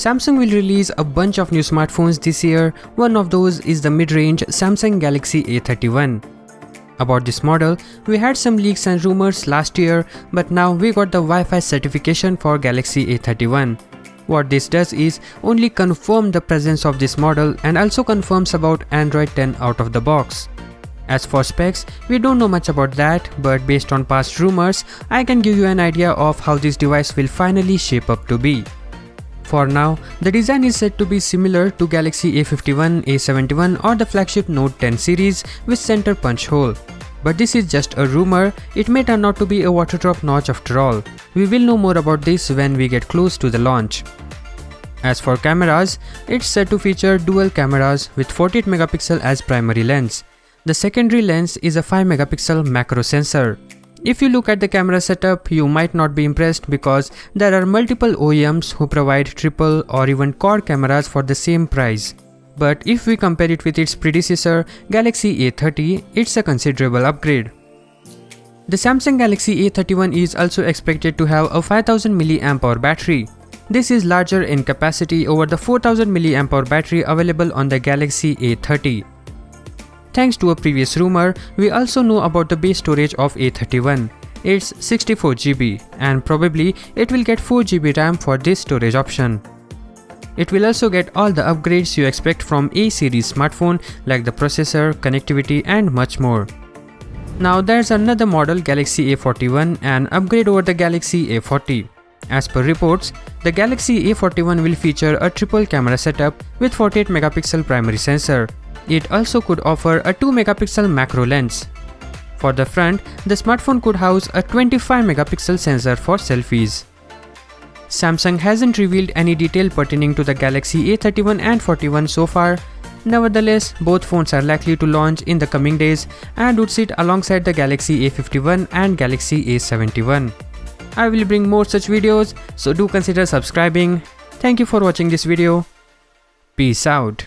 Samsung will release a bunch of new smartphones this year. One of those is the mid-range Samsung Galaxy A31. About this model, we had some leaks and rumors last year, but now we got the Wi-Fi certification for Galaxy A31. What this does is only confirm the presence of this model and also confirms about Android 10 out of the box. As for specs, we don't know much about that, but based on past rumors, I can give you an idea of how this device will finally shape up to be. For now, the design is said to be similar to Galaxy A51, A71 or the flagship Note 10 series with center punch hole. But this is just a rumor, it may turn out to be a water drop notch after all. We will know more about this when we get close to the launch. As for cameras, it's said to feature dual cameras with 48 megapixel as primary lens. The secondary lens is a 5 megapixel macro sensor. If you look at the camera setup, you might not be impressed because there are multiple OEMs who provide triple or even quad cameras for the same price. But if we compare it with its predecessor, Galaxy A30, it's a considerable upgrade. The Samsung Galaxy A31 is also expected to have a 5000 mAh battery. This is larger in capacity over the 4000 mAh battery available on the Galaxy A30. Thanks to a previous rumor, we also know about the base storage of A31. It's 64GB and probably it will get 4GB RAM for this storage option. It will also get all the upgrades you expect from A series smartphone like the processor, connectivity and much more. Now there's another model, Galaxy A41, an upgrade over the Galaxy A40. As per reports, the Galaxy A41 will feature a triple camera setup with 48 megapixel primary sensor. It also could offer a 2 megapixel macro lens. For the front, the smartphone could house a 25 megapixel sensor for selfies. Samsung hasn't revealed any detail pertaining to the Galaxy A31 and 41 so far. Nevertheless, both phones are likely to launch in the coming days and would sit alongside the Galaxy A51 and Galaxy A71. I will bring more such videos, so do consider subscribing. Thank you for watching this video. Peace out.